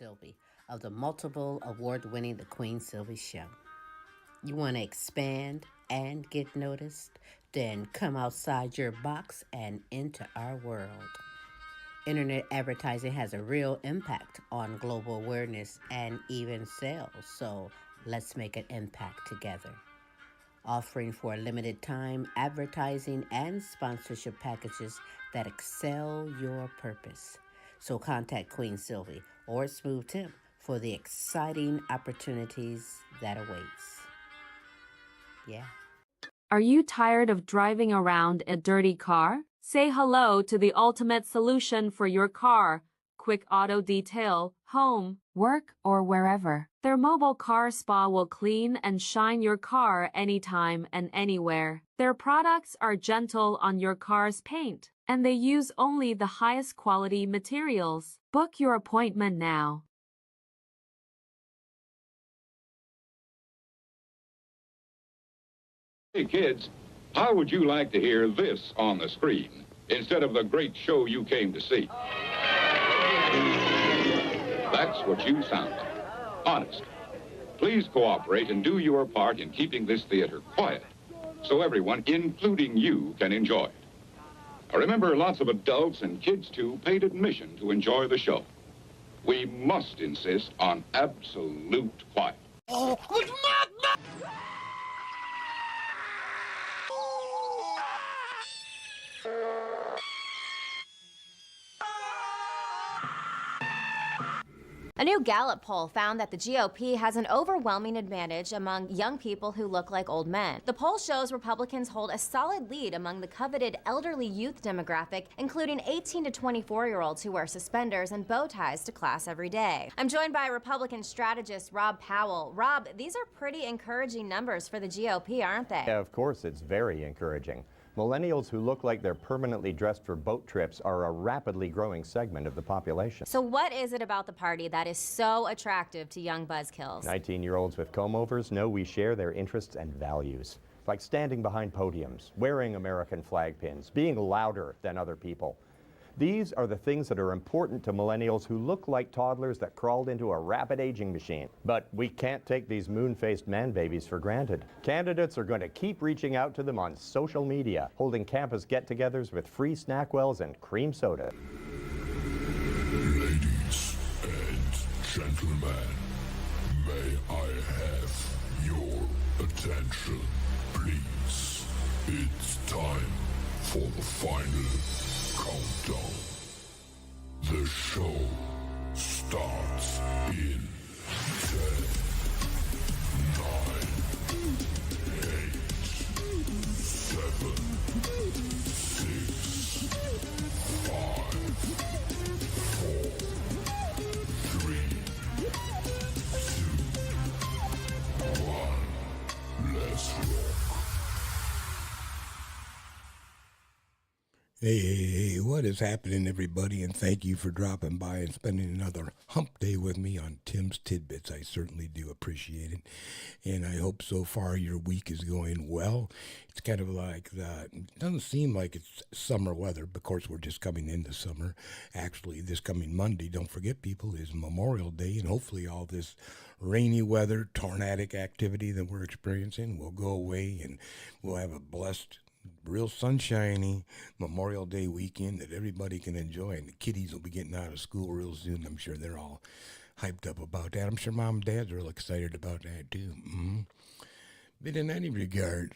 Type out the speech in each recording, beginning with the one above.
Sylvie of the multiple award-winning The Queen Sylvie Show. You want to expand and get noticed? Then come outside your box and into our world. Internet advertising has a real impact on global awareness and even sales, so let's make an impact together. Offering for a limited time advertising and sponsorship packages that excel your purpose. So contact Queen Sylvie or Smooth Tim for the exciting opportunities that awaits. Yeah. Are you tired of driving around a dirty car? Say hello to the ultimate solution for your car. Quick Auto Detail, home, work, or wherever. Their mobile car spa will clean and shine your car anytime and anywhere. Their products are gentle on your car's paint, and they use only the highest quality materials. Book your appointment now. Hey kids, how would you like to hear this on the screen instead of the great show you came to see? That's what you sound like. Honest. Please cooperate and do your part in keeping this theater quiet so everyone, including you, can enjoy it. Now remember, lots of adults and kids too paid admission to enjoy the show. We must insist on absolute quiet. Oh, good madness! A new Gallup poll found that the GOP has an overwhelming advantage among young people who look like old men. The poll shows Republicans hold a solid lead among the coveted elderly youth demographic, including 18 to 24-year-olds who wear suspenders and bow ties to class every day. I'm joined by Republican strategist Rob Powell. Rob, these are pretty encouraging numbers for the GOP, aren't they? Yeah, of course, it's very encouraging. Millennials who look like they're permanently dressed for boat trips are a rapidly growing segment of the population. So what is it about the party that is so attractive to young buzzkills? 19-year-olds with comb-overs know we share their interests and values, like standing behind podiums, wearing American flag pins, being louder than other people. These are the things that are important to millennials who look like toddlers that crawled into a rapid aging machine. But we can't take these moon-faced man-babies for granted. Candidates are going to keep reaching out to them on social media, holding campus get-togethers with free Snackwells and cream soda. Ladies and gentlemen, may I have your attention, please? It's time for the final countdown. The show starts in 10, 9, 8, 7, 6, 5, 4, 3, 2, 1. Let's rock. Hey, what is happening, everybody? And thank you for dropping by and spending another hump day with me on Tim's Tidbits. I certainly do appreciate it. And I hope so far your week is going well. It's kind of like that. It doesn't seem like it's summer weather. Of course, we're just coming into summer. Actually, this coming Monday, don't forget, people, is Memorial Day. And hopefully all this rainy weather, tornadic activity that we're experiencing will go away. And we'll have a blessed, real sunshiny Memorial Day weekend that everybody can enjoy, and the kiddies will be getting out of school real soon. I'm sure they're all hyped up about that. I'm sure mom and dad's real excited about that too. But in any regard,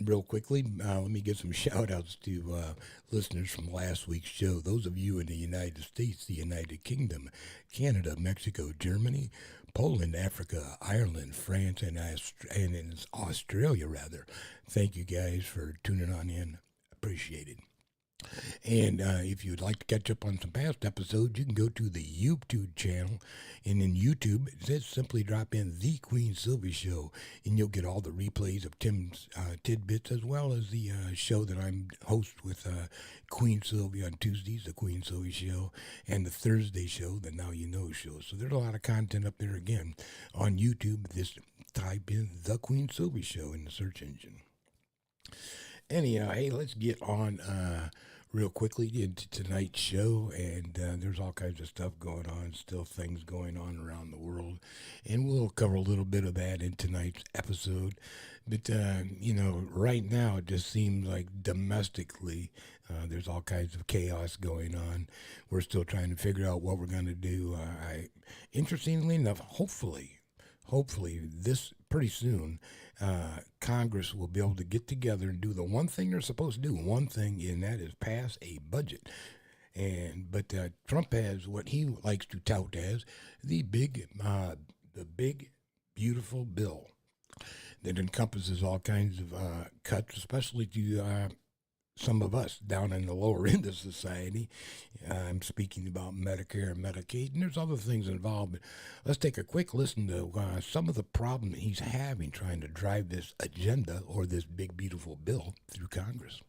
real quickly, let me give some shout outs to listeners from last week's show. Those of you in the United States, the United Kingdom, Canada, Mexico, Germany, Poland, Africa, Ireland, France, and in Australia, rather. Thank you guys for tuning on in. Appreciate it. And if you'd like to catch up on some past episodes, you can go to the YouTube channel. And in YouTube, it says simply drop in The Queen Sylvie Show, and you'll get all the replays of Tim's Tidbits, as well as the show that I'm host with Queen Sylvie on Tuesdays, The Queen Sylvie Show, and the Thursday show, the Now You Know Show. So there's a lot of content up there again on YouTube. Just type in The Queen Sylvie Show in the search engine. Anyhow, hey, let's get on real quickly into tonight's show, and there's all kinds of stuff going on, still things going on around the world, and we'll cover a little bit of that in tonight's episode. But, right now it just seems like domestically there's all kinds of chaos going on. We're still trying to figure out what we're going to do. Interestingly enough, hopefully this pretty soon, Congress will be able to get together and do the one thing they're supposed to do, and that is pass a budget. But Trump has what he likes to tout as the big, beautiful bill that encompasses all kinds of cuts, especially to some of us down in the lower end of society. I'm speaking about Medicare and Medicaid, and there's other things involved. But let's take a quick listen to some of the problem that he's having trying to drive this agenda or this big, beautiful bill through Congress.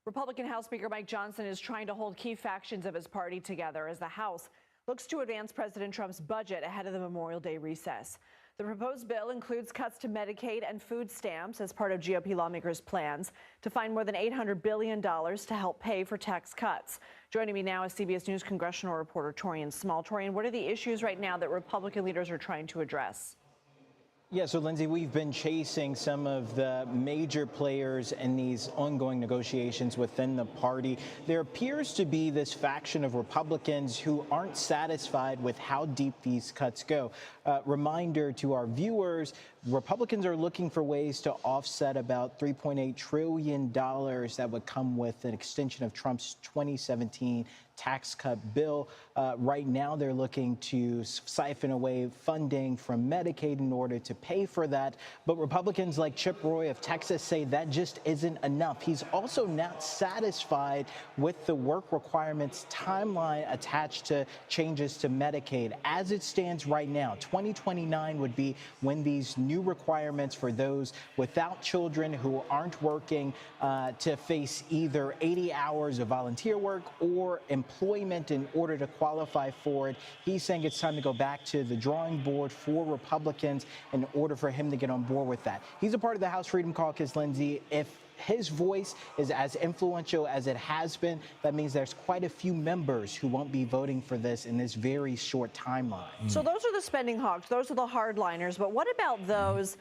Republican House Speaker Mike Johnson is trying to hold key factions of his party together as the House looks to advance President Trump's budget ahead of the Memorial Day recess. The proposed bill includes cuts to Medicaid and food stamps as part of GOP lawmakers' plans to find more than $800 billion to help pay for tax cuts. Joining me now is CBS News congressional reporter Torian Small. Torian, what are the issues right now that Republican leaders are trying to address? Yeah, so Lindsay, we've been chasing some of the major players in these ongoing negotiations within the party. There appears to be this faction of Republicans who aren't satisfied with how deep these cuts go. Reminder to our viewers, Republicans are looking for ways to offset about $3.8 trillion that would come with an extension of Trump's 2017 tax cut bill. Right now, they're looking to siphon away funding from Medicaid in order to pay for that. But Republicans like Chip Roy of Texas say that just isn't enough. He's also not satisfied with the work requirements timeline attached to changes to Medicaid. As it stands right now, 2029 would be when these new requirements for those without children who aren't working to face either 80 hours of volunteer work or employment in order to qualify for it. He's saying it's time to go back to the drawing board for Republicans in order for him to get on board with that. He's a part of the House Freedom Caucus, Lindsay. If his voice is as influential as it has been, that means there's quite a few members who won't be voting for this in this very short timeline. So those are the spending hawks. Those are the hardliners. But what about those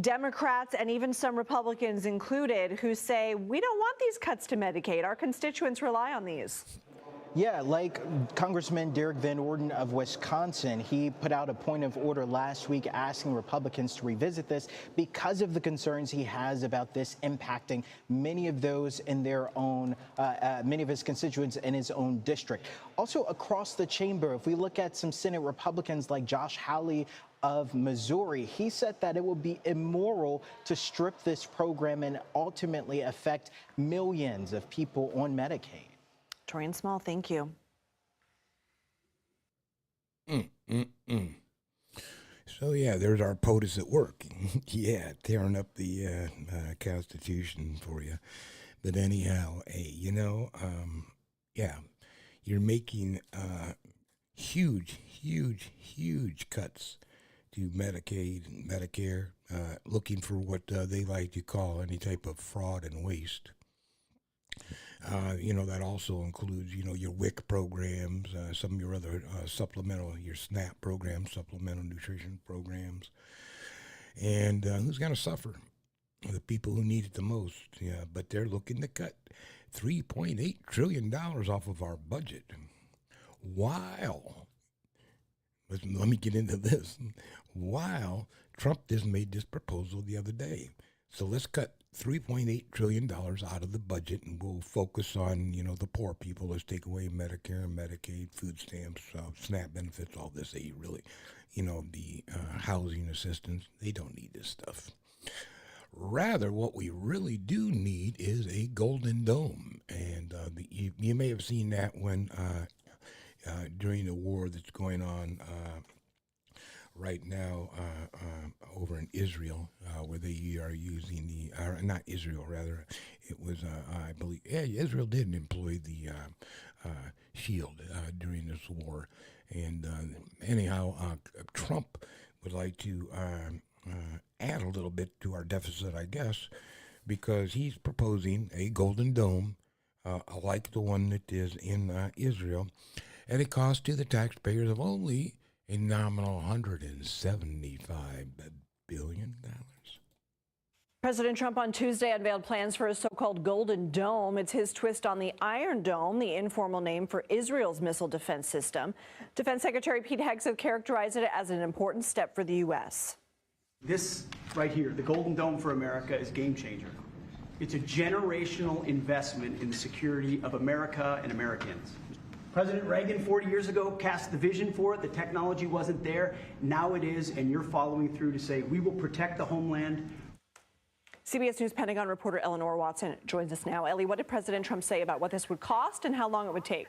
Democrats and even some Republicans included who say, we don't want these cuts to Medicaid. Our constituents rely on these. Yeah, like Congressman Derek Van Orden of Wisconsin, he put out a point of order last week asking Republicans to revisit this because of the concerns he has about this impacting many of those in their own, many of his constituents in his own district. Also across the chamber, if we look at some Senate Republicans like Josh Hawley of Missouri, he said that it would be immoral to strip this program and ultimately affect millions of people on Medicaid. Torian Small, thank you. So, yeah, there's our POTUS at work. Yeah, tearing up the Constitution for you. But anyhow, hey, yeah, you're making huge cuts to Medicaid and Medicare, looking for what they like to call any type of fraud and waste. That also includes, your WIC programs, some of your other your SNAP programs, supplemental nutrition programs. And who's going to suffer? The people who need it the most. Yeah, but they're looking to cut $3.8 trillion off of our budget. While, let me get into this, while Trump just made this proposal the other day. So let's cut $3.8 trillion out of the budget, and we'll focus on, the poor people. Let's take away Medicare, Medicaid, food stamps, SNAP benefits, all this. They really, the housing assistance, they don't need this stuff. Rather, what we really do need is a golden dome. And you may have seen that when during the war that's going on right now over in Israel, where they are using not Israel, rather, it was, I believe, Israel did employ the shield during this war. And anyhow, Trump would like to add a little bit to our deficit, I guess, because he's proposing a golden dome like the one that is in Israel, at a cost to the taxpayers of only a nominal $175 billion. President Trump on Tuesday unveiled plans for a so-called Golden Dome. It's his twist on the Iron Dome, the informal name for Israel's missile defense system. Defense Secretary Pete Hegseth characterized it as an important step for the U.S. This right here, the Golden Dome for America, is game changer. It's a generational investment in the security of America and Americans. President Reagan 40 years ago cast the vision for it. The technology wasn't there. Now it is, and you're following through to say we will protect the homeland. CBS News Pentagon reporter Eleanor Watson joins us now. Ellie, what did President Trump say about what this would cost and how long it would take?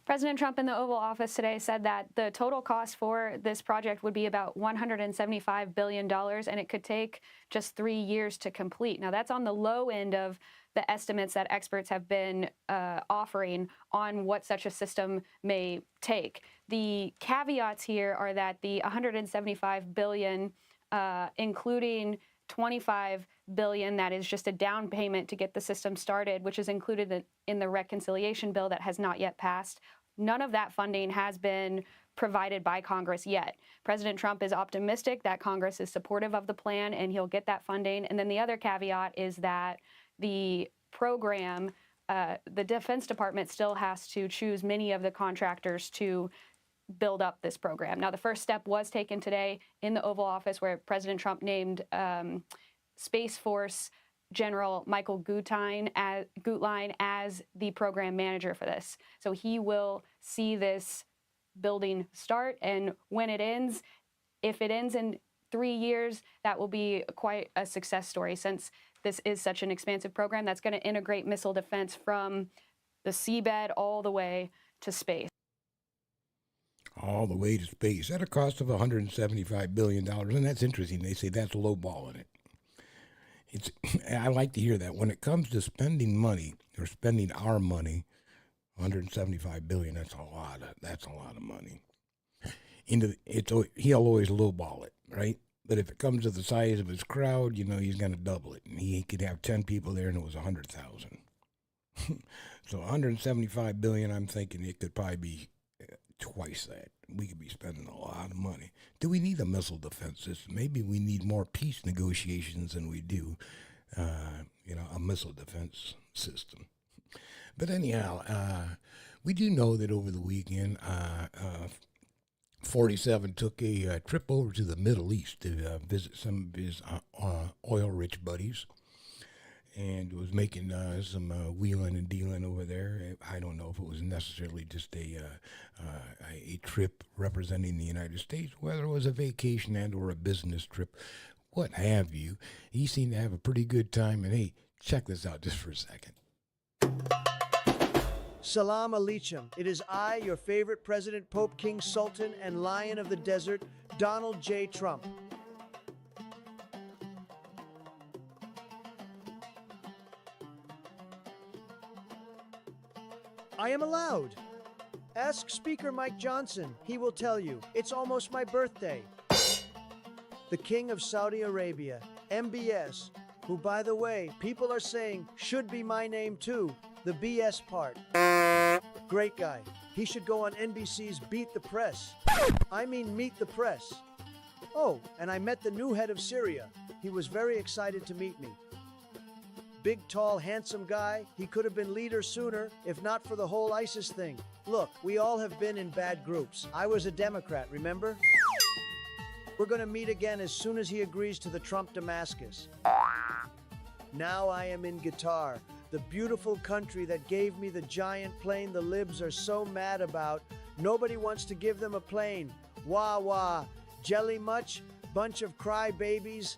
President Trump in the Oval Office today said that the total cost for this project would be about $175 billion, and it could take just 3 years to complete. Now, that's on the low end of the estimates that experts have been offering on what such a system may take. The caveats here are that the $175 billion, including $25 billion, that is just a down payment to get the system started, which is included in the reconciliation bill that has not yet passed. None of that funding has been provided by Congress yet. President Trump is optimistic that Congress is supportive of the plan and he'll get that funding. And then the other caveat is that the program, the Defense Department still has to choose many of the contractors to build up this program. Now, the first step was taken today in the Oval Office where President Trump named Space Force General Michael Gutlein as the program manager for this. So he will see this building start, and when it ends, if it ends in 3 years, that will be quite a success story, since this is such an expansive program that's going to integrate missile defense from the seabed all the way to space. All the way to space at a cost of $175 billion. And that's interesting. They say that's lowballing it. I like to hear that. When it comes to spending money, or spending our money, $175 billion, that's a lot of money. He'll always lowball it, right? But if it comes to the size of his crowd, he's going to double it. And he could have 10 people there and it was 100,000. So $175 billion, I'm thinking it could probably be twice that. We could be spending a lot of money. Do we need a missile defense system? Maybe we need more peace negotiations than we do, a missile defense system. But anyhow, we do know that over the weekend, 47 took a trip over to the Middle East to visit some of his oil-rich buddies, and was making some wheeling and dealing over there. I don't know if it was necessarily just a trip representing the United States, whether it was a vacation and or a business trip, what have you. He seemed to have a pretty good time, and hey, check this out just for a second. Salam alaikum. It is I, your favorite President, Pope, King, Sultan, and Lion of the Desert, Donald J. Trump. I am allowed. Ask Speaker Mike Johnson. He will tell you. It's almost my birthday. The King of Saudi Arabia, MBS, who, by the way, people are saying should be my name too, the BS part. Great guy. He should go on NBC's Beat the Press. I mean Meet the Press. Oh, and I met the new head of Syria. He was very excited to meet me. Big, tall, handsome guy. He could have been leader sooner, if not for the whole ISIS thing. Look, we all have been in bad groups. I was a Democrat, remember? We're gonna meet again as soon as he agrees to the Trump Damascus. Now I am in Qatar, the beautiful country that gave me the giant plane the libs are so mad about. Nobody wants to give them a plane. Wah wah. Jelly much? Bunch of crybabies.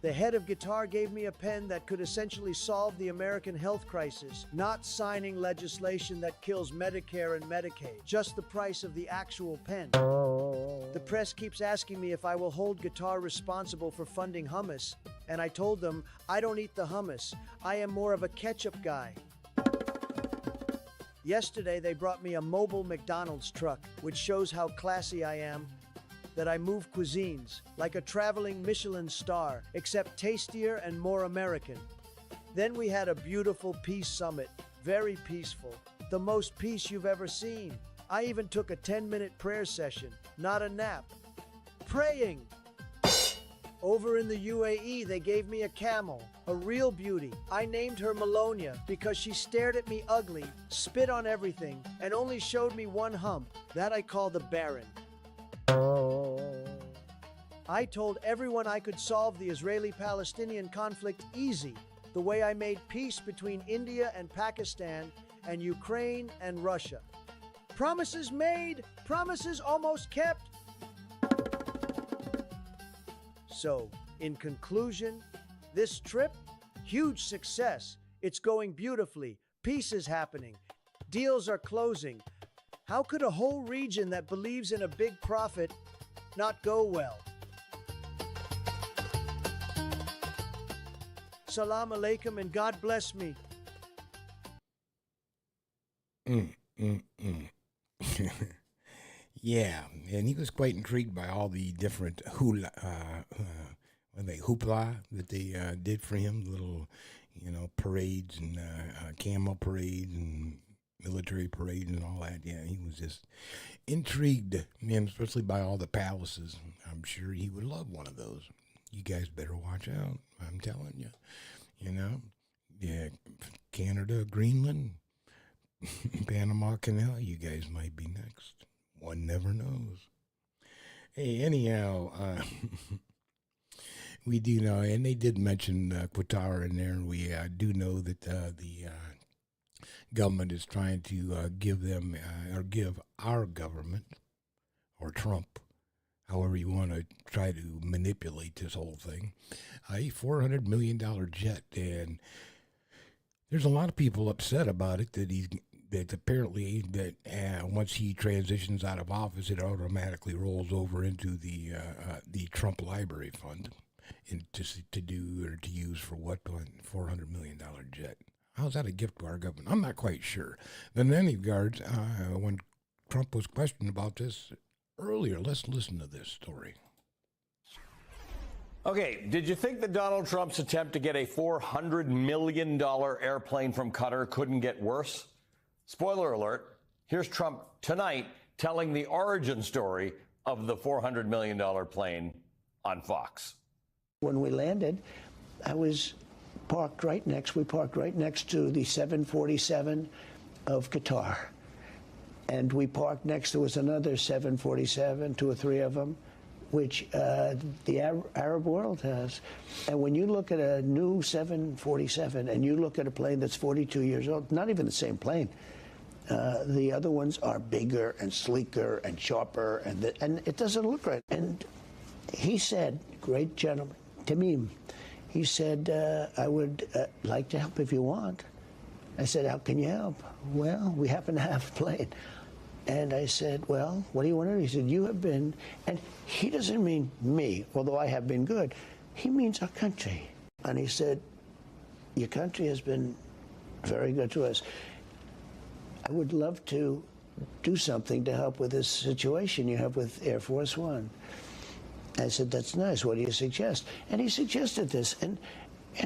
The head of Qatar gave me a pen that could essentially solve the American health crisis, not signing legislation that kills Medicare and Medicaid, just the price of the actual pen. The press keeps asking me if I will hold Qatar responsible for funding hummus, and I told them I don't eat the hummus. I am more of a ketchup guy. Yesterday they brought me a mobile McDonald's truck, which shows how classy I am. That I move cuisines, like a traveling Michelin star, except tastier and more American. Then we had a beautiful peace summit, very peaceful, the most peace you've ever seen. I even took a 10-minute prayer session, not a nap. Praying! Over in the UAE, they gave me a camel, a real beauty. I named her Melonia because she stared at me ugly, spit on everything, and only showed me one hump. That I call the Baron. I told everyone I could solve the Israeli-Palestinian conflict easy, the way I made peace between India and Pakistan and Ukraine and Russia. Promises made, promises almost kept. So, in conclusion, this trip, huge success. It's going beautifully. Peace is happening. Deals are closing. How could a whole region that believes in a big profit not go well? Salam alaikum and God bless me. Yeah, and he was quite intrigued by all the different hoopla that they did for him, little, parades and camel parades and military parades and all that. Yeah, he was just intrigued, man, especially by all the palaces. I'm sure he would love one of those. You guys better watch out, I'm telling you. Yeah, Canada, Greenland, Panama Canal, you guys might be next. One never knows. Hey, anyhow, we do know, and they did mention Qatar in there. We do know that the government is trying to give them, or give our government, or Trump, however you want to try to manipulate this whole thing, a $400 million jet. And there's a lot of people upset about it, that apparently once he transitions out of office, it automatically rolls over into the Trump Library Fund, and to use for what, $400 million jet. How's that a gift to our government? I'm not quite sure. Then in any regards, when Trump was questioned about this earlier, let's listen to this story. Okay, did you think that Donald Trump's attempt to get a $400 million airplane from Qatar couldn't get worse? Spoiler alert, here's Trump tonight telling the origin story of the $400 million plane on Fox. When we landed, we parked right next to the 747 of Qatar. And we parked next, there was another 747, 2 or 3 of them, which the Arab world has. And when you look at a new 747 and you look at a plane that's 42 years old, not even the same plane, the other ones are bigger and sleeker and sharper, and it doesn't look right. And he said, great gentleman, Tamim, he said, I would like to help if you want. I said, how can you help? Well, we happen to have a plane. And I said, well, what do you want to do? He said, you have been, and he doesn't mean me, although I have been good. He means our country. And he said, your country has been very good to us. I would love to do something to help with this situation you have with Air Force One. I said, that's nice. What do you suggest? And he suggested this. And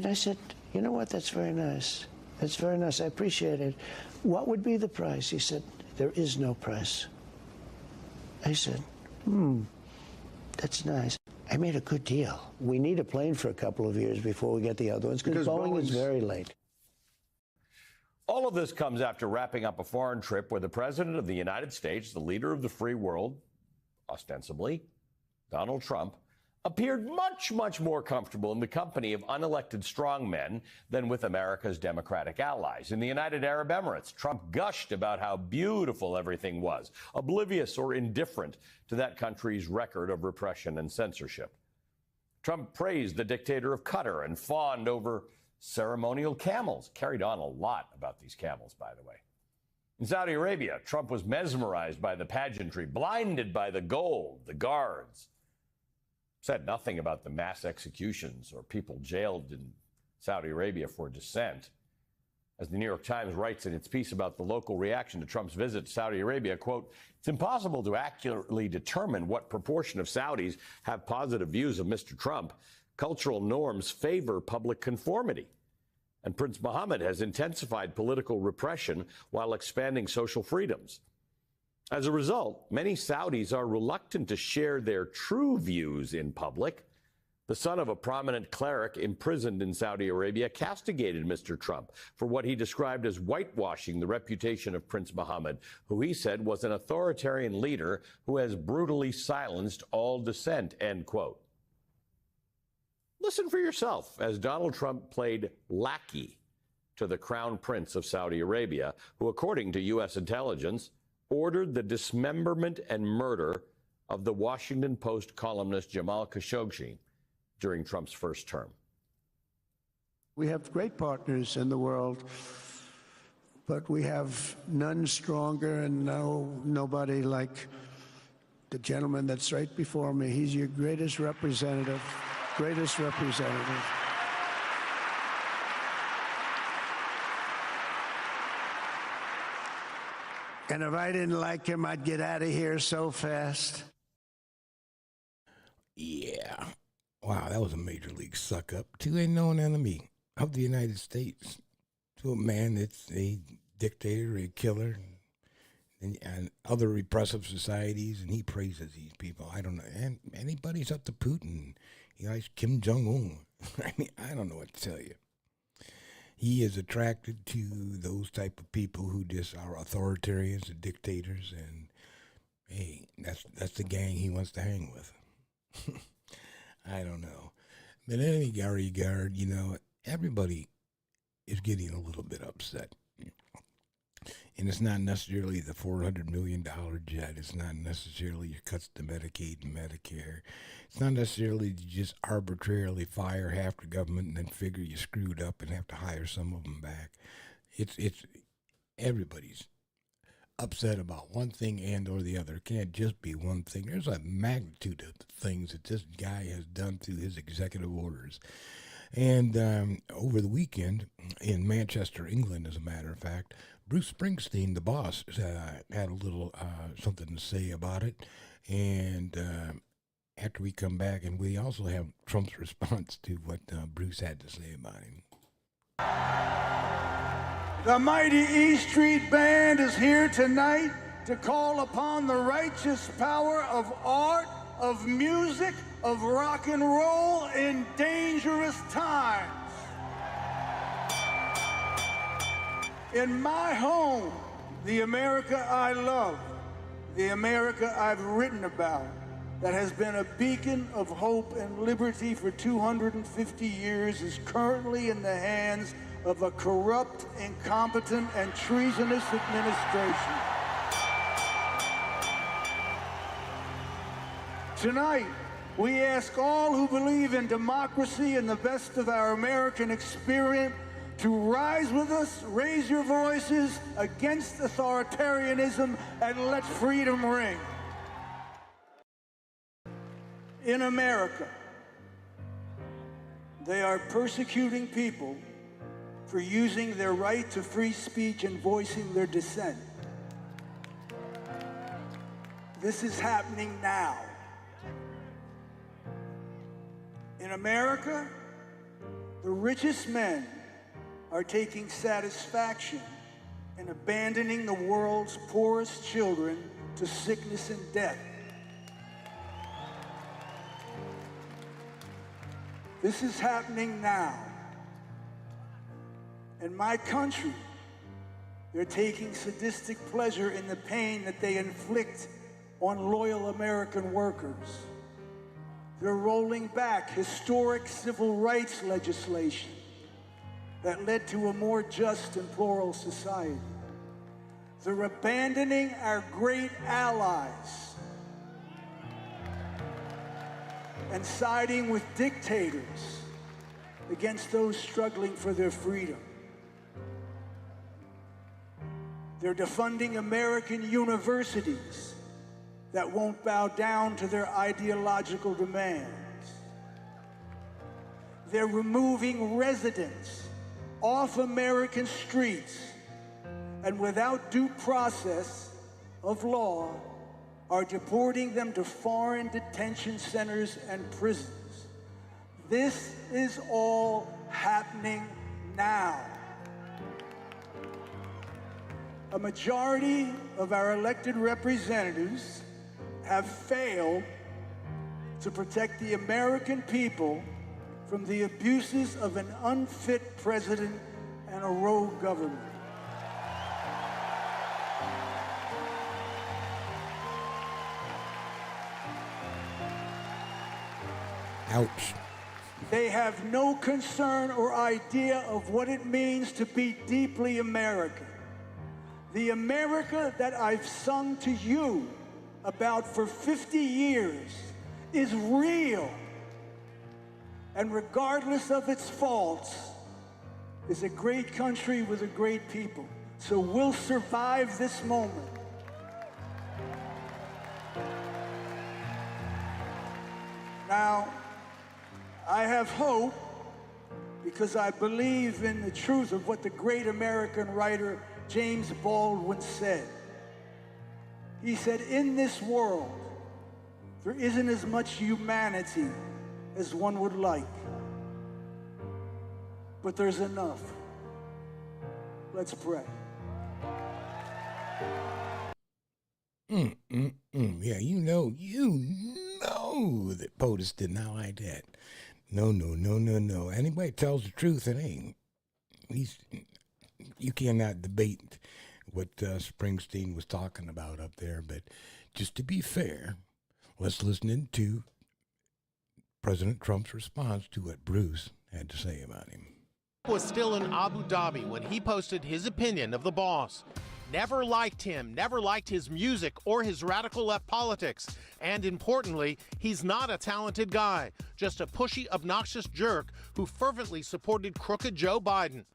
I said, you know what? That's very nice. That's very nice. I appreciate it. What would be the price? He said, there is no price. I said, that's nice. I made a good deal. We need a plane for a couple of years before we get the other ones, because Boeing is very late. All of this comes after wrapping up a foreign trip where the President of the United States, the leader of the free world, ostensibly, Donald Trump, appeared much, much more comfortable in the company of unelected strongmen than with America's Democratic allies. In the United Arab Emirates, Trump gushed about how beautiful everything was, oblivious or indifferent to that country's record of repression and censorship. Trump praised the dictator of Qatar and fawned over ceremonial camels. Carried on a lot about these camels, by the way. In Saudi Arabia, Trump was mesmerized by the pageantry, blinded by the gold, the guards. Said nothing about the mass executions or people jailed in Saudi Arabia for dissent. As the New York Times writes in its piece about the local reaction to Trump's visit to Saudi Arabia, quote, it's impossible to accurately determine what proportion of Saudis have positive views of Mr. Trump. Cultural norms favor public conformity. And Prince Mohammed has intensified political repression while expanding social freedoms. As a result, many Saudis are reluctant to share their true views in public. The son of a prominent cleric imprisoned in Saudi Arabia castigated Mr. Trump for what he described as whitewashing the reputation of Prince Mohammed, who he said was an authoritarian leader who has brutally silenced all dissent, end quote. Listen for yourself as Donald Trump played lackey to the Crown Prince of Saudi Arabia, who, according to U.S. intelligence, ordered the dismemberment and murder of the Washington Post columnist Jamal Khashoggi during Trump's first term. We have great partners in the world, but we have none stronger and nobody like the gentleman that's right before me. He's your greatest representative. Greatest representative. And if I didn't like him, I'd get out of here so fast. Yeah. Wow, that was a major league suck up to a known enemy of the United States, to a man that's a dictator, a killer, and other repressive societies, and he praises these people. I don't know. And anybody's up to Putin. He likes Kim Jong-un. I mean, I don't know what to tell you. He is attracted to those type of people who just are authoritarians and dictators, and hey, that's the gang he wants to hang with. I don't know. But in any regard, you know, everybody is getting a little bit upset. And it's not necessarily the $400 million jet. It's not necessarily your cuts to Medicaid and Medicare. It's not necessarily to just arbitrarily fire half the government and then figure you screwed up and have to hire some of them back. It's everybody's upset about one thing and or the other. It can't just be one thing. There's a magnitude of things that this guy has done through his executive orders. And over the weekend in Manchester, England, as a matter of fact, Bruce Springsteen, the boss, had a little something to say about it. And after we come back, and we also have Trump's response to what Bruce had to say about him. The mighty E Street Band is here tonight to call upon the righteous power of art, of music, of rock and roll in dangerous times. In my home, the America I love, the America I've written about, that has been a beacon of hope and liberty for 250 years, is currently in the hands of a corrupt, incompetent, and treasonous administration. Tonight, we ask all who believe in democracy and the best of our American experience to rise with us, raise your voices against authoritarianism, and let freedom ring. In America, they are persecuting people for using their right to free speech and voicing their dissent. This is happening now. In America, the richest men are taking satisfaction in abandoning the world's poorest children to sickness and death. This is happening now. In my country, they're taking sadistic pleasure in the pain that they inflict on loyal American workers. They're rolling back historic civil rights legislation that led to a more just and plural society. They're abandoning our great allies and siding with dictators against those struggling for their freedom. They're defunding American universities that won't bow down to their ideological demands. They're removing residents off American streets and without due process of law are deporting them to foreign detention centers and prisons. This is all happening now. A majority of our elected representatives have failed to protect the American people from the abuses of an unfit president and a rogue government. Ouch. They have no concern or idea of what it means to be deeply American. The America that I've sung to you about for 50 years is real. And regardless of its faults, is a great country with a great people. So we'll survive this moment. Now, I have hope because I believe in the truth of what the great American writer James Baldwin said. He said, in this world, there isn't as much humanity as one would like, but there's enough. Let's pray. Yeah, you know that POTUS did not like that. No. Anybody tells the truth, it ain't. You cannot debate what Springsteen was talking about up there, but just to be fair, let's listen to President Trump's response to what Bruce had to say about him. Was still in Abu Dhabi when he posted his opinion of the boss. Never liked him, never liked his music or his radical left politics. And importantly, he's not a talented guy, just a pushy, obnoxious jerk who fervently supported crooked Joe Biden.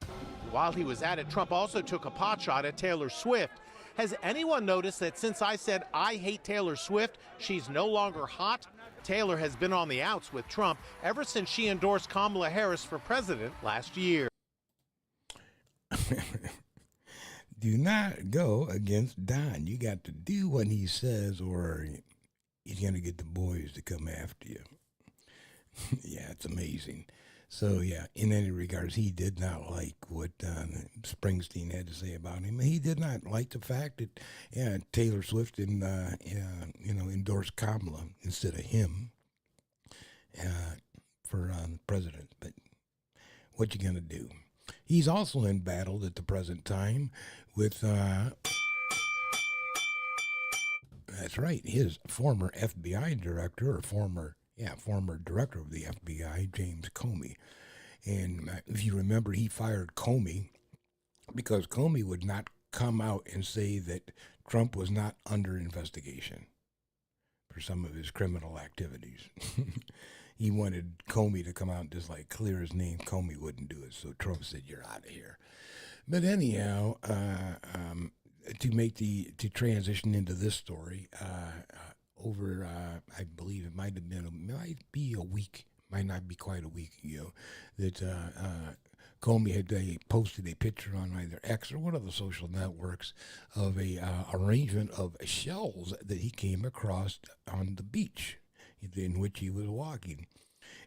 While he was at it, Trump also took a potshot at Taylor Swift. Has anyone noticed that since I said I hate Taylor Swift, she's no longer hot? Taylor has been on the outs with Trump ever since she endorsed Kamala Harris for president last year. Do not go against Don. You got to do what he says or he's going to get the boys to come after you. Yeah, it's amazing. So, yeah, in any regards, he did not like what Springsteen had to say about him. He did not like the fact that, Taylor Swift endorsed Kamala instead of him for president. But what you going to do? He's also in battle at the present time with, that's right, his former FBI director, or former director of the FBI, James Comey. And if you remember, he fired Comey because Comey would not come out and say that Trump was not under investigation for some of his criminal activities. He wanted Comey to come out and just like clear his name. Comey wouldn't do it, so Trump said, "You're out of here." But anyhow, to transition into this story, over I believe it might be a week, might not be quite a week ago, that Comey had posted a picture on either X or one of the social networks of a arrangement of shells that he came across on the beach in which he was walking.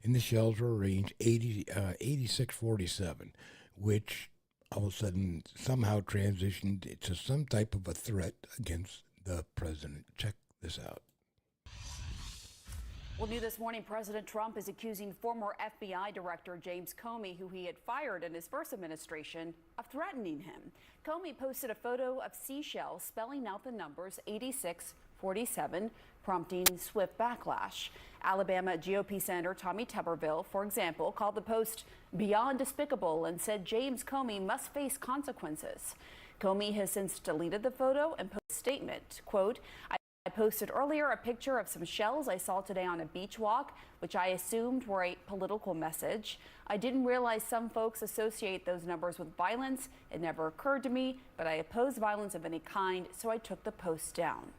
And the shells were arranged 8647, which all of a sudden somehow transitioned to some type of a threat against the president. Check this out. Well, new this morning, President Trump is accusing former FBI Director James Comey, who he had fired in his first administration, of threatening him. Comey posted a photo of seashells spelling out the numbers 8647, prompting swift backlash. Alabama GOP Senator Tommy Tuberville, for example, called the post beyond despicable and said James Comey must face consequences. Comey has since deleted the photo and posted a statement, quote, I posted earlier a picture of some shells I saw today on a beach walk, which I assumed were a political message. I didn't realize some folks associate those numbers with violence. It never occurred to me, but I oppose violence of any kind, so I took the post down.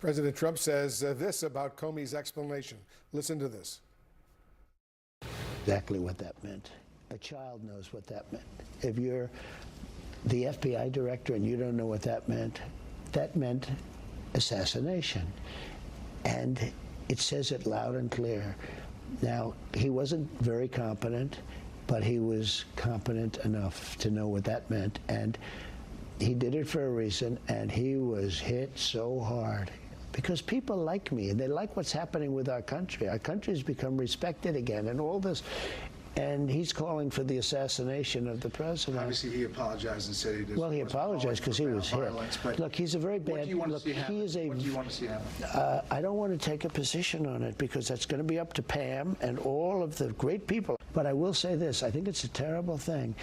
President Trump says this about Comey's explanation. Listen to this. Exactly what that meant. A child knows what that meant. If you're the FBI director and you don't know what that meant assassination. And it says it loud and clear. Now, he wasn't very competent, but he was competent enough to know what that meant, and he did it for a reason, and he was hit so hard because people like me, and they like what's happening with our country. Our country has become respected again, and all this. And he's calling for the assassination of the president. Obviously, he apologized and said he did. Well, he apologized because he was hit. Look, he's a very bad. What do you want to see happen? He is a. What do you want to see happen? I don't want to take a position on it because that's going to be up to Pam and all of the great people. But I will say this: I think it's a terrible thing.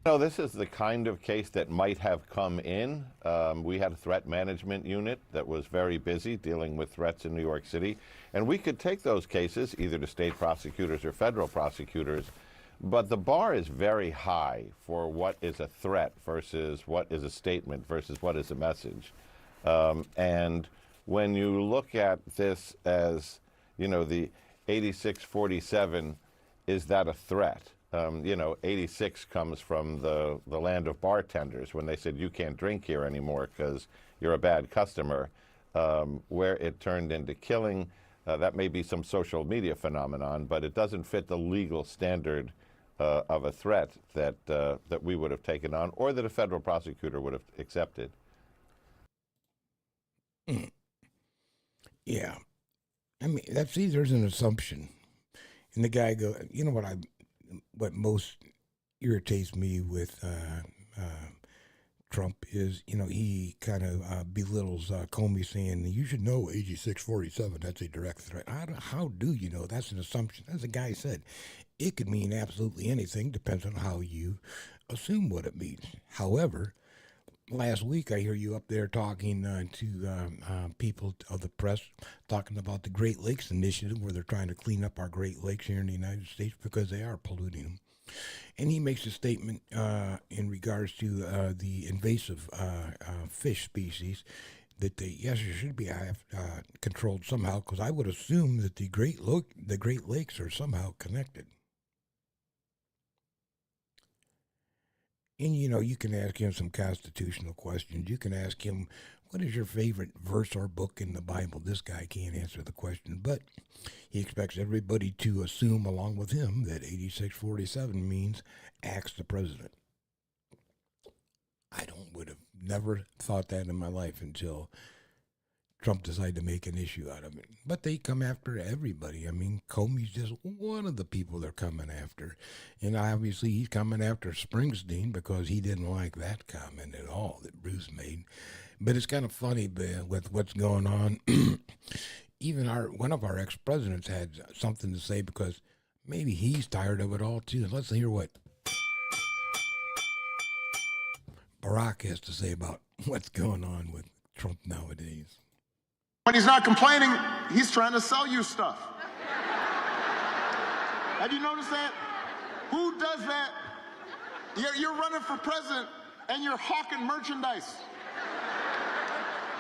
No, this is the kind of case that might have come in. We had a threat management unit that was very busy dealing with threats in New York City, and we could take those cases either to state prosecutors or federal prosecutors, but the bar is very high for what is a threat versus what is a statement versus what is a message. And when you look at this as, you know, the 8647, is that a threat? 86 comes from the land of bartenders when they said you can't drink here anymore because you're a bad customer. Where it turned into killing, that may be some social media phenomenon, but it doesn't fit the legal standard of a threat that we would have taken on or that a federal prosecutor would have accepted. Yeah. I mean, there's an assumption. And the guy goes, you know what most irritates me with Trump is, he kind of belittles Comey, saying, you should know 8647, that's a direct threat. How do you know? That's an assumption. As the guy said, it could mean absolutely anything, depends on how you assume what it means. However, last week I hear you up there talking to people of the press, talking about the Great Lakes Initiative, where they're trying to clean up our Great Lakes here in the United States because they are polluting them. And he makes a statement in regards to the invasive fish species that they should be controlled somehow, because I would assume that the Great Lakes are somehow connected. And, you can ask him some constitutional questions. You can ask him, what is your favorite verse or book in the Bible? This guy can't answer the question, but he expects everybody to assume along with him that 8647 means axe the president. I would have never thought that in my life until Trump decided to make an issue out of it. But they come after everybody. I mean, Comey's just one of the people they're coming after. And obviously he's coming after Springsteen because he didn't like that comment at all that Bruce made. But it's kind of funny with what's going on. Even one of our ex-presidents had something to say because maybe he's tired of it all too. Let's hear what Barack has to say about what's going on with Trump nowadays. When he's not complaining, he's trying to sell you stuff. Have you noticed that? Who does that? You're running for president and you're hawking merchandise.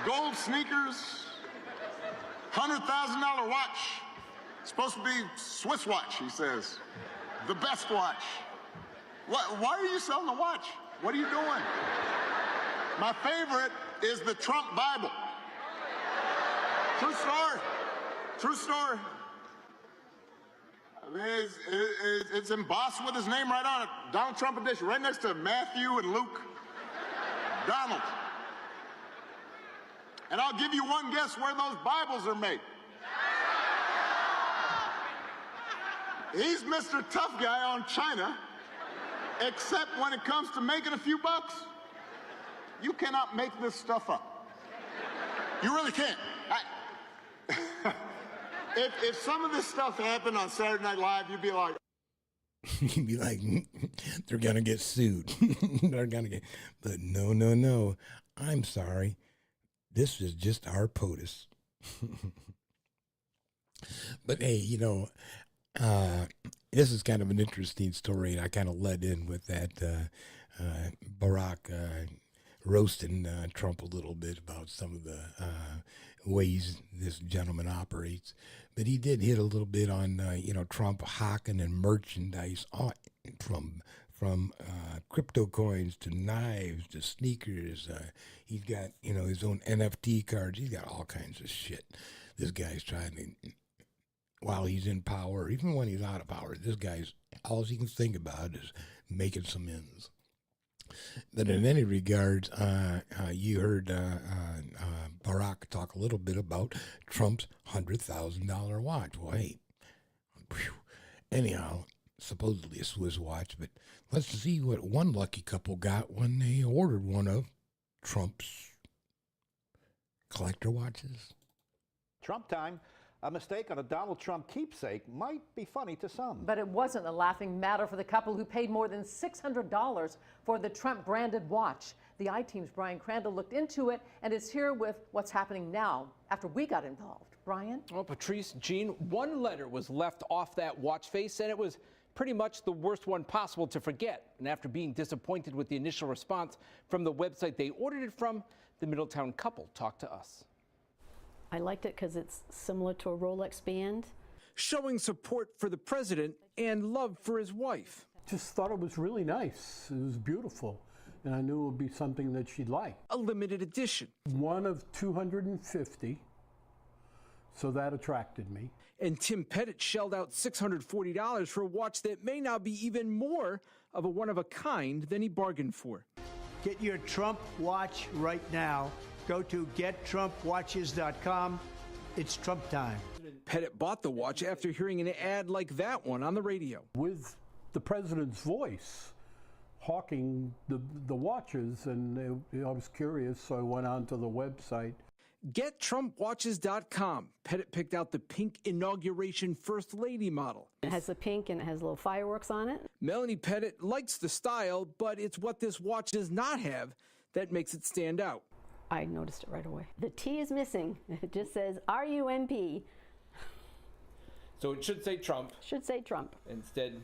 Gold sneakers, $100,000 watch. Supposed to be Swiss watch, he says. The best watch. Why are you selling the watch? What are you doing? My favorite is the Trump Bible. True story. True story. I mean, it's embossed with his name right on it. Donald Trump edition, right next to Matthew and Luke. Donald. And I'll give you one guess where those Bibles are made. He's Mr. Tough Guy on China, except when it comes to making a few bucks. You cannot make this stuff up. You really can't. If some of this stuff happened on Saturday Night Live, you'd be like... You'd be like, they're going to get sued. But no. I'm sorry. This is just our POTUS. But hey, this is kind of an interesting story, and I kind of led in with that Barack roasting Trump a little bit about some of the ways this gentleman operates. But he did hit a little bit on, Trump hawking and merchandise from crypto coins to knives to sneakers. He's got, his own NFT cards. He's got all kinds of shit. This guy's trying to while he's in power, even when he's out of power. This guy's, all he can think about is making some ends. But in any regards, you heard Barack talk a little bit about Trump's $100,000 watch. Well, hey, anyhow, supposedly a Swiss watch, but let's see what one lucky couple got when they ordered one of Trump's collector watches. Trump time. A mistake on a Donald Trump keepsake might be funny to some. But it wasn't a laughing matter for the couple who paid more than $600 for the Trump-branded watch. The I-Team's Brian Crandall looked into it and is here with what's happening now after we got involved. Brian? Well, Patrice, Jean, one letter was left off that watch face, and it was pretty much the worst one possible to forget. And after being disappointed with the initial response from the website they ordered it from, the Middletown couple talked to us. I liked it because it's similar to a Rolex band. Showing support for the president and love for his wife. Just thought it was really nice. It was beautiful. And I knew it would be something that she'd like. A limited edition. One of 250. So that attracted me. And Tim Pettit shelled out $640 for a watch that may now be even more of a one-of-a-kind than he bargained for. Get your Trump watch right now. Go to gettrumpwatches.com. It's Trump time. Pettit bought the watch after hearing an ad like that one on the radio. With the president's voice hawking the watches, and I was curious, so I went onto the website. GetTrumpWatches.com. Pettit picked out the pink inauguration First Lady model. It has the pink and it has little fireworks on it. Melanie Pettit likes the style, but it's what this watch does not have that makes it stand out. I noticed it right away. The T is missing. It just says RUMP. So it should say Trump. Should say Trump. Instead,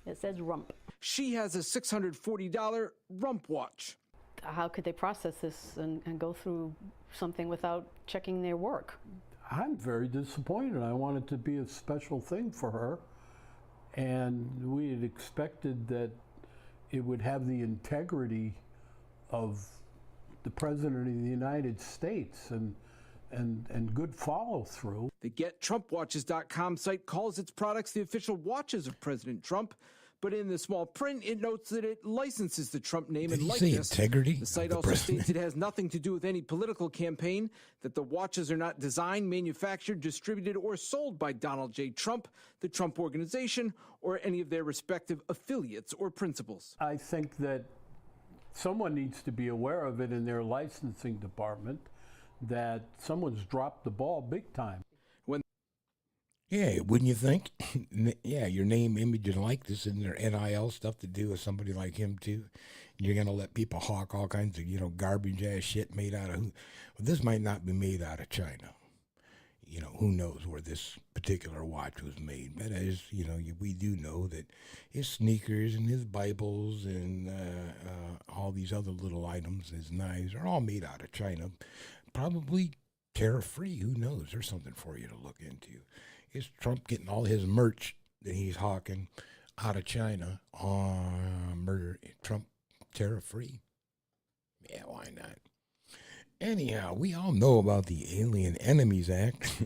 it says rump. She has a $640 rump watch. How could they process this and go through something without checking their work? I'm very disappointed. I wanted to be a special thing for her. And we had expected that it would have the integrity of the President of the United States and good follow-through. The GetTrumpWatches.com site calls its products the official watches of President Trump, but in the small print, it notes that it licenses the Trump name and likeness. Say integrity? The site also states it has nothing to do with any political campaign, that the watches are not designed, manufactured, distributed, or sold by Donald J. Trump, the Trump Organization, or any of their respective affiliates or principals. I think that someone needs to be aware of it in their licensing department, that someone's dropped the ball big time. Yeah, wouldn't you think? Yeah, your name, image, and likeness in their NIL stuff to do with somebody like him too. You're gonna let people hawk all kinds of garbage ass shit made out of who? Well, this might not be made out of China. Who knows where this particular watch was made? But as we do know that his sneakers and his Bibles and all these other little items, his knives, are all made out of China. Probably tariff-free. Who knows? There's something for you to look into. Is Trump getting all his merch that he's hawking out of China on Trump tariff-free? Yeah, why not? Anyhow, we all know about the Alien Enemies Act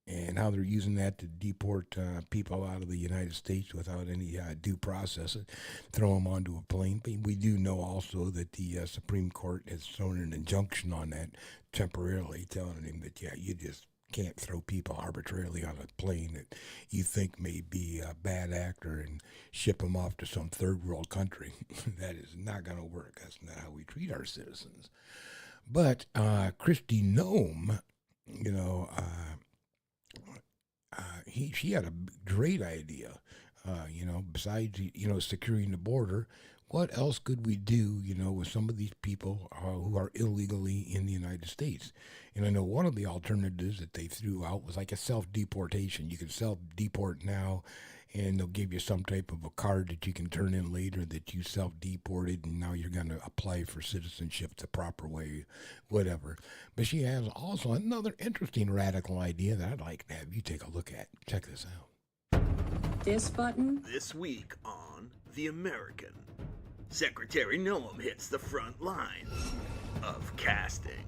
and how they're using that to deport people out of the United States without any due process, throw them onto a plane. But we do know also that the Supreme Court has thrown an injunction on that temporarily, telling him that, you just can't throw people arbitrarily on a plane that you think may be a bad actor and ship them off to some third world country. That is not going to work. That's not how we treat our citizens. But Kristi Noem, she had a great idea. Besides securing the border, what else could we do, with some of these people who are illegally in the United States? And I know one of the alternatives that they threw out was like a self-deportation. You can self-deport now, and they'll give you some type of a card that you can turn in later that you self-deported, and now you're going to apply for citizenship the proper way, whatever. But she has also another interesting radical idea that I'd like to have you take a look at. Check this out. This button? This week on The American, Secretary Noem hits the front lines of casting.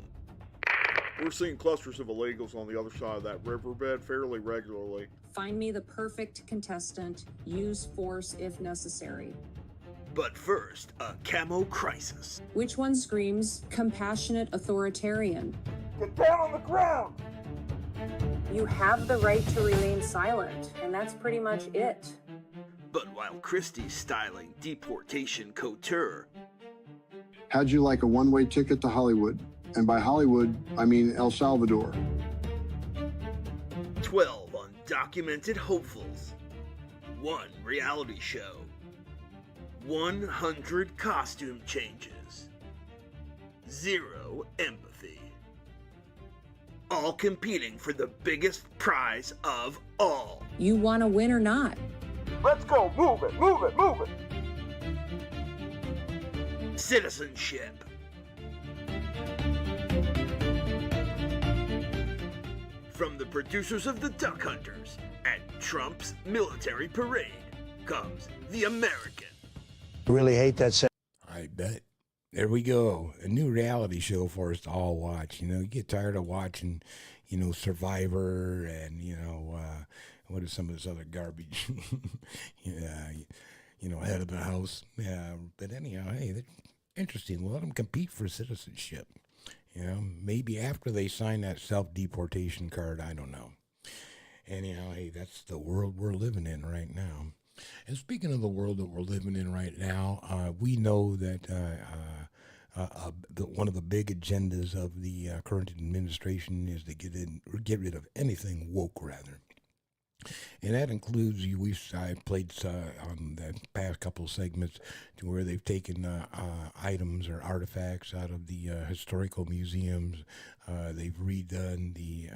We're seeing clusters of illegals on the other side of that riverbed fairly regularly. Find me the perfect contestant. Use force if necessary. But first, a camo crisis. Which one screams compassionate authoritarian? Get down on the ground! You have the right to remain silent, and that's pretty much it. But while Christie's styling deportation couture, how'd you like a one-way ticket to Hollywood? And by Hollywood, I mean El Salvador. 12 undocumented hopefuls, 1 reality show, 100 costume changes, 0 empathy. All competing for the biggest prize of all. You want to win or not? Let's go, move it, move it, move it! Citizenship. From the producers of The Duck Hunters and Trump's military parade comes The American. Really hate that. I bet. There we go. A new reality show for us to all watch. You know, you get tired of watching, you know, Survivor and, you know, what is some of this other garbage? You know, Head of the House. Yeah, but anyhow, hey, they're interesting. We'll let them compete for citizenship. You know, maybe after they sign that self-deportation card, I don't know. Anyhow, hey, that's the world we're living in right now. And speaking of the world that we're living in right now, we know that one of the big agendas of the current administration is to get rid of anything woke, rather. And that includes, I played on the past couple of segments to where they've taken items or artifacts out of the historical museums. They've redone the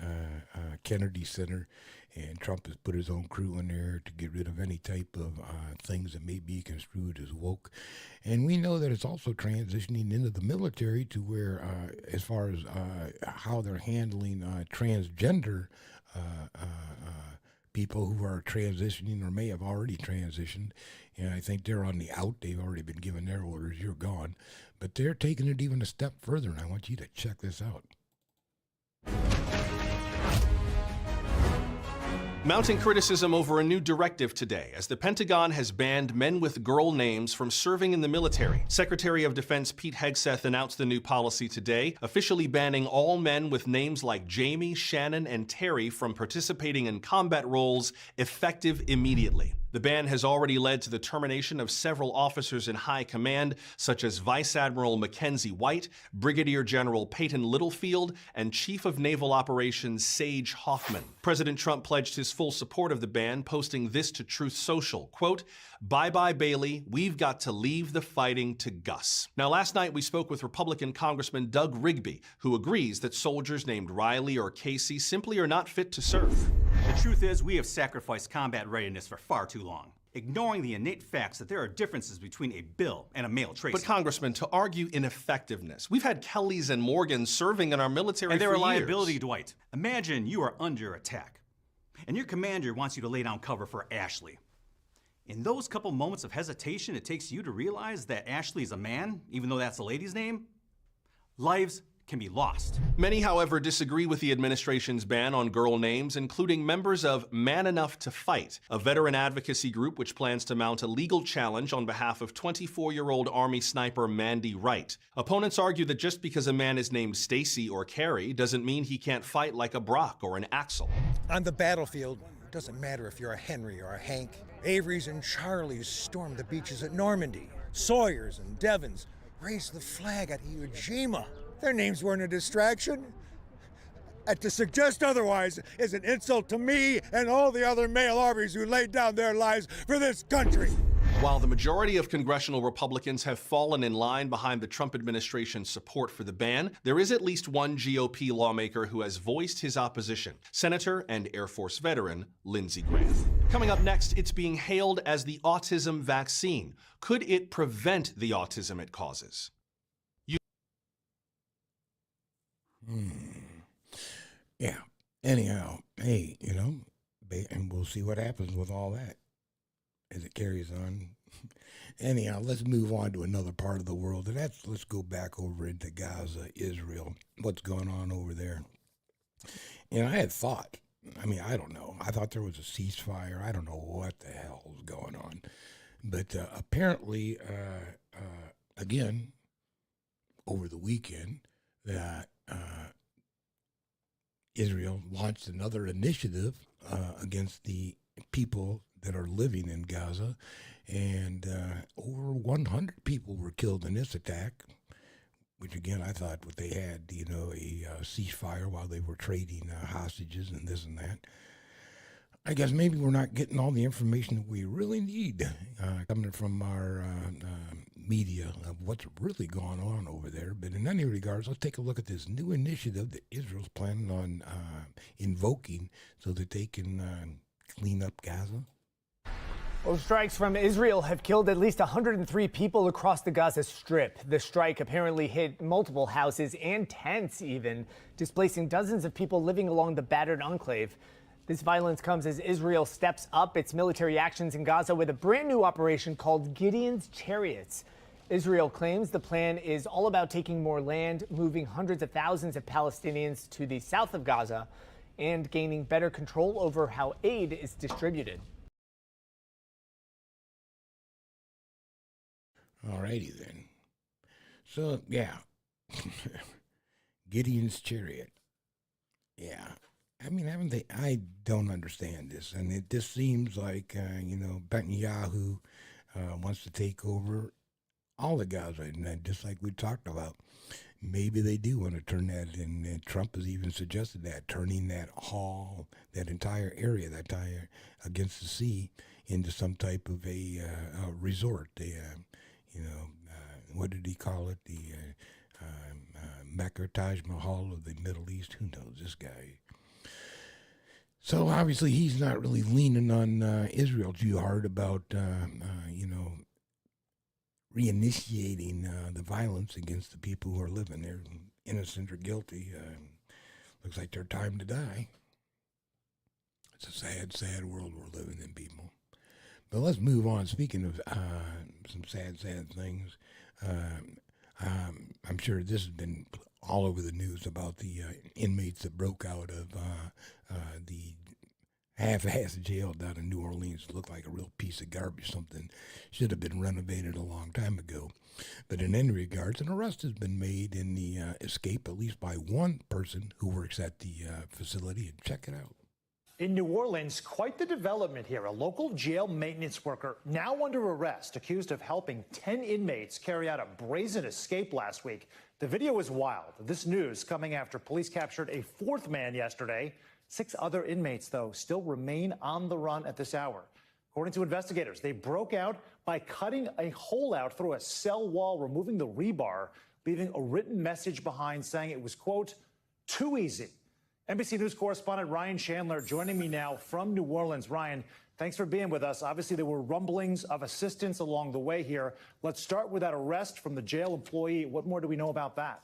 Kennedy Center, and Trump has put his own crew in there to get rid of any type of things that may be construed as woke. And we know that it's also transitioning into the military to where, as far as how they're handling transgender people who are transitioning or may have already transitioned. And I think they're on the out. They've already been given their orders, you're gone. But they're taking it even a step further, and I want you to check this out. Mounting criticism over a new directive today as the Pentagon has banned men with girl names from serving in the military. Secretary of Defense Pete Hegseth announced the new policy today, officially banning all men with names like Jamie, Shannon, and Terry from participating in combat roles effective immediately. The ban has already led to the termination of several officers in high command, such as Vice Admiral Mackenzie White, Brigadier General Peyton Littlefield, and Chief of Naval Operations Sage Hoffman. President Trump pledged his full support of the ban, posting this to Truth Social, quote, "Bye-bye, Bailey. We've got to leave the fighting to Gus." Now, last night we spoke with Republican Congressman Doug Rigby, who agrees that soldiers named Riley or Casey simply are not fit to serve. The truth is, we have sacrificed combat readiness for far too long, ignoring the innate facts that there are differences between a bill and a male tracer. But Congressman, to argue ineffectiveness, we've had Kellys and Morgans serving in our military and for their years. reliability, Dwight. Imagine you are under attack, and your commander wants you to lay down cover for Ashley. In those couple moments of hesitation it takes you to realize that Ashley is a man, even though that's a lady's name, lives can be lost. Many, however, disagree with the administration's ban on girl names, including members of Man Enough to Fight, a veteran advocacy group which plans to mount a legal challenge on behalf of 24-year-old Army sniper Mandy Wright. Opponents argue that just because a man is named Stacy or Carrie doesn't mean he can't fight like a Brock or an Axel. On the battlefield, it doesn't matter if you're a Henry or a Hank. Averys and Charlies stormed the beaches at Normandy. Sawyers and Devons raised the flag at Iwo Jima. Their names weren't a distraction. And to suggest otherwise is an insult to me and all the other male armies who laid down their lives for this country. While the majority of congressional Republicans have fallen in line behind the Trump administration's support for the ban, there is at least one GOP lawmaker who has voiced his opposition, Senator and Air Force veteran Lindsey Graham. Coming up next, it's being hailed as the autism vaccine. Could it prevent the autism it causes? Yeah. Anyhow, hey, you know, and we'll see what happens with all that as it carries on. Anyhow, let's move on to another part of the world, and let's go back over into Gaza, Israel. What's going on over there? And I had thought, I mean, I don't know. I thought there was a ceasefire. I don't know what the hell was going on. But apparently, again, over the weekend, that Israel launched another initiative against the people that are living in Gaza. And over 100 people were killed in this attack, which again, I thought what they had, you know, a ceasefire while they were trading hostages and this and that. I guess maybe we're not getting all the information that we really need coming from our media of what's really going on over there. But in any regards, let's take a look at this new initiative that Israel's planning on invoking so that they can clean up Gaza. Well, strikes from Israel have killed at least 103 people across the Gaza Strip. The strike apparently hit multiple houses and tents even, displacing dozens of people living along the battered enclave. This violence comes as Israel steps up its military actions in Gaza with a brand new operation called Gideon's Chariots. Israel claims the plan is all about taking more land, moving hundreds of thousands of Palestinians to the south of Gaza, and gaining better control over how aid is distributed. Alrighty then. So, yeah. Gideon's Chariot. Yeah. I mean, haven't they? I don't understand this. And it just seems like, you know, Netanyahu wants to take over all of Gaza. And just like we talked about, maybe they do want to turn that, and Trump has even suggested that, turning that hall, that entire area, that entire against the sea, into some type of a resort. You know, what did he call it? The Mecca Taj Mahal of the Middle East. Who knows this guy? So obviously he's not really leaning on Israel too hard about, you know, reinitiating the violence against the people who are living there, innocent or guilty. Looks like their time to die. It's a sad, sad world we're living in, people. But let's move on. Speaking of some sad, sad things, I'm sure this has been all over the news about the inmates that broke out of the half-assed jail down in New Orleans. It looked like a real piece of garbage. Something should have been renovated a long time ago. But in any regards, an arrest has been made in the escape, at least by one person who works at the facility. And check it out. In New Orleans, quite the development here. A local jail maintenance worker now under arrest, accused of helping 10 inmates carry out a brazen escape last week. The video is wild. This news coming after police captured a fourth man yesterday. 6 other inmates, though, still remain on the run at this hour. According to investigators, they broke out by cutting a hole out through a cell wall, removing the rebar, leaving a written message behind saying it was, quote, too easy. NBC News correspondent Ryan Chandler joining me now from New Orleans. Ryan, thanks for being with us. Obviously, there were rumblings of assistance along the way here. Let's start with that arrest from the jail employee. What more do we know about that?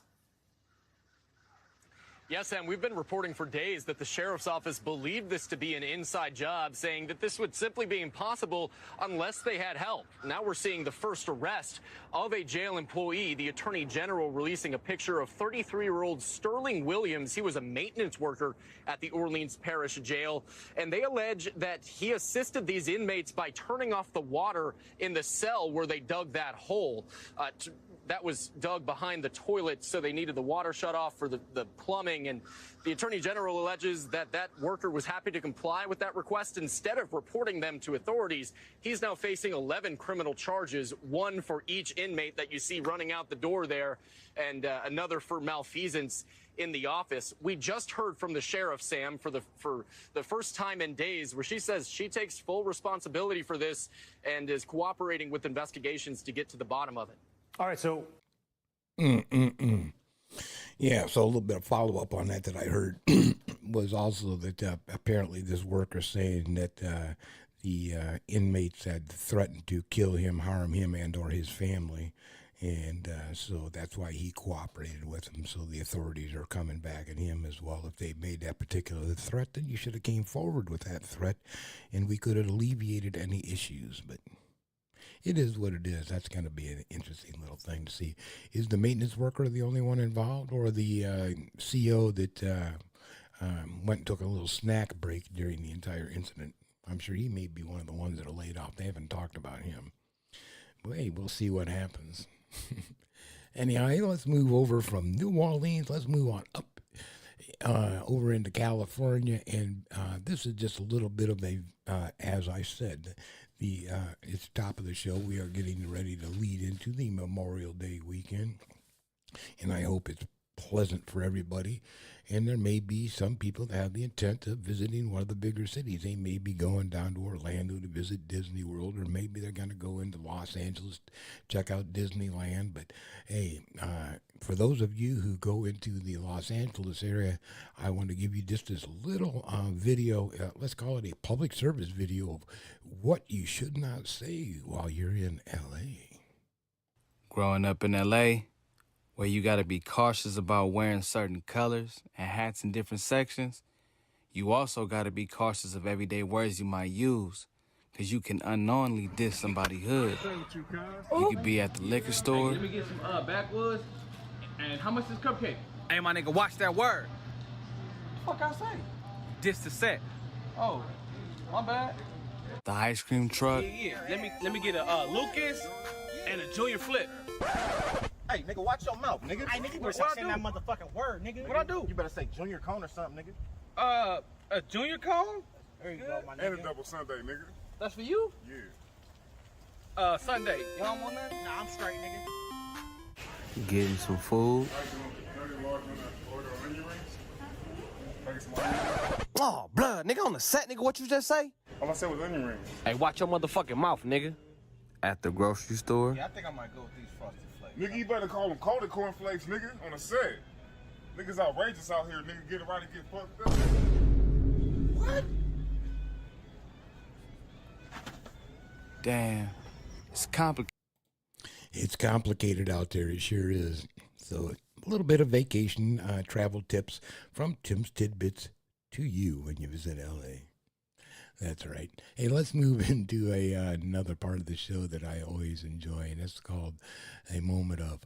Yes, Sam, we've been reporting for days that the sheriff's office believed this to be an inside job, saying that this would simply be impossible unless they had help. Now we're seeing the first arrest of a jail employee, the attorney general releasing a picture of 33-year-old Sterling Williams. He was a maintenance worker at the Orleans Parish Jail, and they allege that he assisted these inmates by turning off the water in the cell where they dug that hole. That was dug behind the toilet, so they needed the water shut off for the plumbing. And the attorney general alleges that that worker was happy to comply with that request. Instead of reporting them to authorities, he's now facing 11 criminal charges, 1 for each inmate that you see running out the door there, and another for malfeasance in the office. We just heard from the sheriff, Sam, for the first time in days, where she says she takes full responsibility for this and is cooperating with investigations to get to the bottom of it. All right, so. Yeah, so a little bit of follow-up on that I heard was also that apparently this worker saying that the inmates had threatened to kill him, harm him, and or his family. And so that's why he cooperated with them. So the authorities are coming back at him as well. If they made that particular threat, then you should have came forward with that threat, and we could have alleviated any issues. But it is what it is. That's going to be an interesting little thing to see. Is the maintenance worker the only one involved, or the CO that went and took a little snack break during the entire incident. I'm sure he may be one of the ones that are laid off. They haven't talked about him. But hey, we'll see what happens. Anyhow, hey, let's move over from New Orleans. Let's move on up over into California. And this is just a little bit of a, as I said, it's top of the show. We are getting ready to lead into the Memorial Day weekend. And I hope it's pleasant for everybody. And there may be some people that have the intent of visiting one of the bigger cities. They may be going down to Orlando to visit Disney World, or maybe they're going to go into Los Angeles, check out Disneyland. But hey, for those of you who go into the Los Angeles area, I want to give you just this little video, let's call it a public service video of what you should not say while you're in L.A. Growing up in L.A., where you got to be cautious about wearing certain colors and hats in different sections, you also got to be cautious of everyday words you might use, because you can unknowingly diss somebody's hood. You could be at the liquor store. Let me get some backwoods. And how much is cupcake? Hey, my nigga, watch that word. What the fuck I say? Diss the set. Oh, my bad. The ice cream truck. Yeah. Let me get a Lucas and a Junior Flip. Hey, nigga, watch your mouth, nigga. Hey, nigga, you better what stop I saying do? that motherfucking word, nigga. What I do? You better say Junior Cone or something, nigga. A Junior Cone? There you go, my nigga. And a double Sunday, nigga. That's for you? Yeah. Sunday. You don't want that? Nah, I'm straight, nigga. Getting some food. Oh, blood, nigga, on the set, nigga, what you just say? All I said was onion rings. Hey, watch your motherfucking mouth, nigga. At the grocery store. Yeah, I think I might go with these Frosted Flakes. Nigga, you better call them coated cornflakes, nigga, on the set. Niggas outrageous out here, nigga, get it right and get fucked up. What? Damn, it's complicated. It's complicated out there, it sure is. So a little bit of vacation travel tips from Tim's Tidbits to you when you visit L.A. That's right. Hey, let's move into another part of the show that I always enjoy, and it's called A Moment of,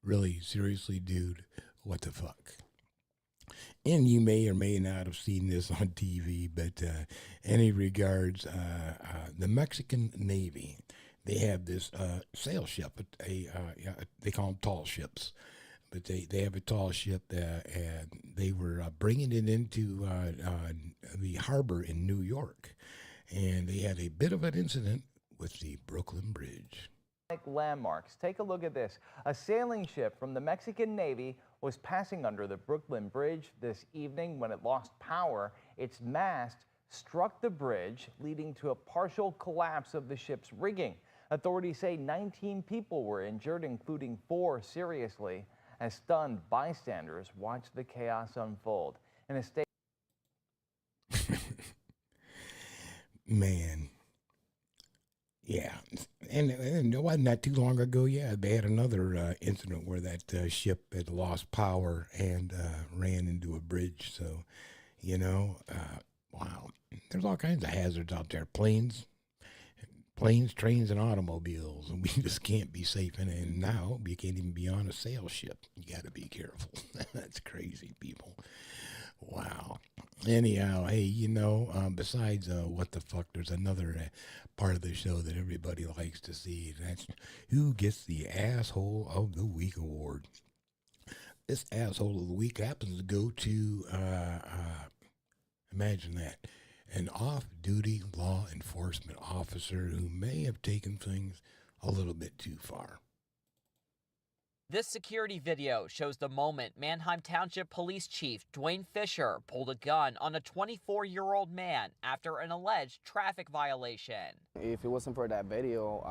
really, seriously, dude, what the fuck? And you may or may not have seen this on TV, but any regards, the Mexican Navy, they have this sail ship. They call them tall ships. But they have a tall ship, and they were bringing it into the harbor in New York. And they had a bit of an incident with the Brooklyn Bridge. Landmarks. Take a look at this. A sailing ship from the Mexican Navy was passing under the Brooklyn Bridge this evening when it lost power. Its mast struck the bridge, leading to a partial collapse of the ship's rigging. Authorities say 19 people were injured, including 4 seriously, as stunned bystanders watched the chaos unfold. In a state. Man. Yeah, and it wasn't that too long ago. Yeah, they had another incident where that ship had lost power and ran into a bridge. So, you know, wow, there's all kinds of hazards out there. Planes, trains, and automobiles, and we just can't be safe in it. And now you can't even be on a sail ship. You got to be careful. That's crazy, people. Wow. Anyhow, hey, you know, besides what the fuck, there's another part of the show that everybody likes to see. That's who gets the Asshole of the Week award. This Asshole of the Week happens to go to, imagine that, an off-duty law enforcement officer who may have taken things a little bit too far. This security video shows the moment Manheim Township Police Chief Dwayne Fisher pulled a gun on a 24-year-old man after an alleged traffic violation. If it wasn't for that video,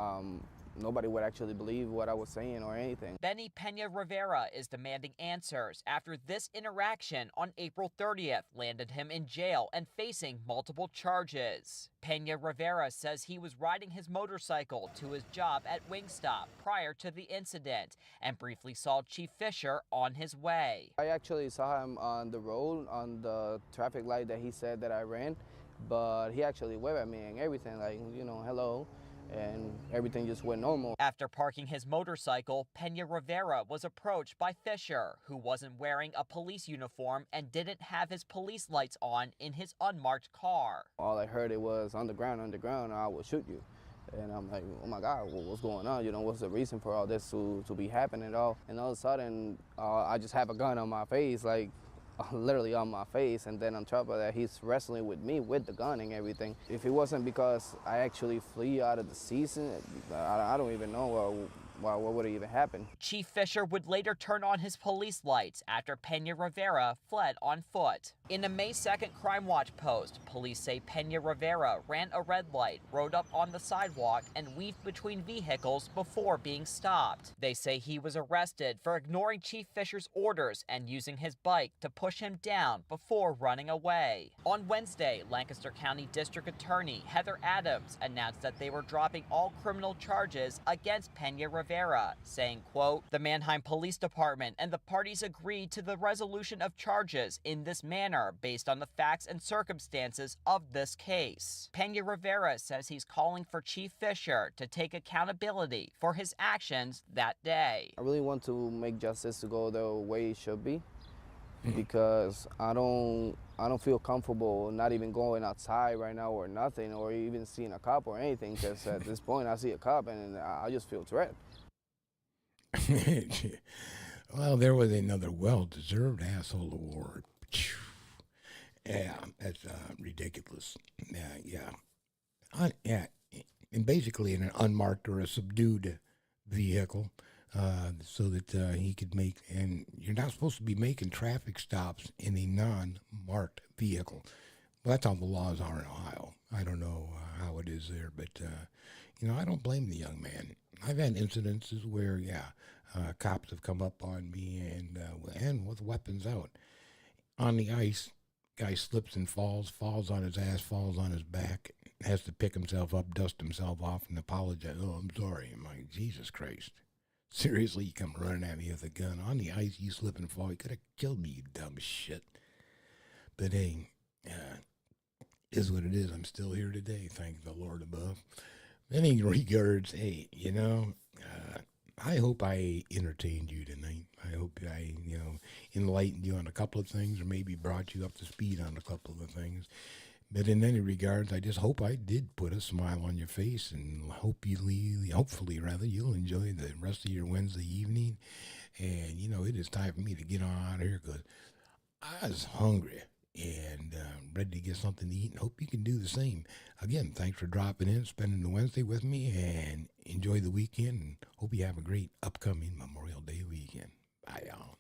nobody would actually believe what I was saying or anything. Benny Pena Rivera is demanding answers after this interaction on April 30th landed him in jail and facing multiple charges. Pena Rivera says he was riding his motorcycle to his job at Wingstop prior to the incident and briefly saw Chief Fisher on his way. I actually saw him on the road on the traffic light that he said that I ran, but he actually waved at me and everything, like, you know, hello. and everything just went normal. After parking his motorcycle, Pena Rivera was approached by Fisher, who wasn't wearing a police uniform and didn't have his police lights on in his unmarked car. All I heard it was underground, I will shoot you. And I'm like, oh my God, what's going on? You know, what's the reason for all this to be happening at all? And all of a sudden, I just have a gun on my face, like literally on my face. And then on top of that, he's wrestling with me with the gun and everything. If it wasn't because I actually flee out of the season, I don't even know what would even happen. Chief Fisher would later turn on his police lights after Pena Rivera fled on foot. In a May 2nd Crime Watch post, police say Pena Rivera ran a red light, rode up on the sidewalk, and weaved between vehicles before being stopped. They say he was arrested for ignoring Chief Fisher's orders and using his bike to push him down before running away. On Wednesday, Lancaster County District Attorney Heather Adams announced that they were dropping all criminal charges against Pena Rivera, saying, quote, "The Mannheim Police Department and the parties agreed to the resolution of charges in this manner based on the facts and circumstances of this case." Pena Rivera says he's calling for Chief Fisher to take accountability for his actions that day. I really want to make justice to go the way it should be, because I don't feel comfortable not even going outside right now or nothing, or even seeing a cop or anything, because at this point I see a cop and I just feel threatened. Well, there was another well-deserved asshole award. Yeah, that's ridiculous. Yeah. And basically in an unmarked or a subdued vehicle, so that he could make, and you're not supposed to be making traffic stops in a non-marked vehicle. Well, that's how the laws are in Ohio. I don't know how it is there, but, I don't blame the young man. I've had incidences where, cops have come up on me and with weapons out. On the ice, guy slips and falls on his ass, falls on his back, has to pick himself up, dust himself off, and apologize. "Oh, I'm sorry." I'm like, Jesus Christ. Seriously, you come running at me with a gun. On the ice, you slip and fall. You could have killed me, you dumb shit. But hey, is what it is. I'm still here today, thank the Lord above. In any regards, hey, I hope I entertained you tonight. I hope I, enlightened you on a couple of things, or maybe brought you up to speed on a couple of things. But in any regards, I just hope I did put a smile on your face, and hopefully you'll enjoy the rest of your Wednesday evening. And, it is time for me to get on out of here, because I was hungry and ready to get something to eat, and hope you can do the same. Again, thanks for dropping in, spending the Wednesday with me, and enjoy the weekend, and hope you have a great upcoming Memorial Day weekend. Bye, y'all.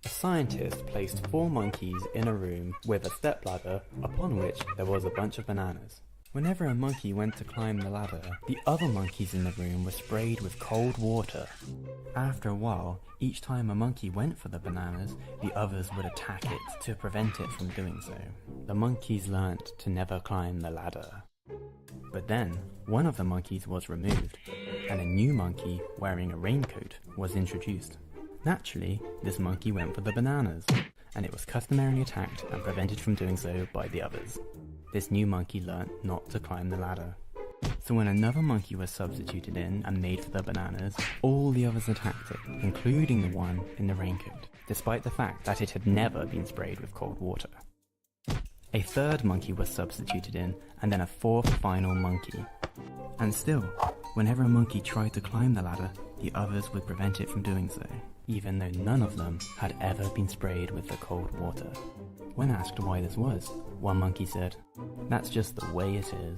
A scientist placed 4 monkeys in a room with a stepladder upon which there was a bunch of bananas. Whenever a monkey went to climb the ladder, the other monkeys in the room were sprayed with cold water. After a while, each time a monkey went for the bananas, the others would attack it to prevent it from doing so. The monkeys learnt to never climb the ladder. But then, one of the monkeys was removed, and a new monkey wearing a raincoat was introduced. Naturally, this monkey went for the bananas, and it was customarily attacked and prevented from doing so by the others. This new monkey learnt not to climb the ladder. So when another monkey was substituted in and made for the bananas, all the others attacked it, including the one in the raincoat, despite the fact that it had never been sprayed with cold water. A third monkey was substituted in, and then a fourth final monkey. And still, whenever a monkey tried to climb the ladder, the others would prevent it from doing so, even though none of them had ever been sprayed with the cold water. When asked why this was, one monkey said, "That's just the way it is."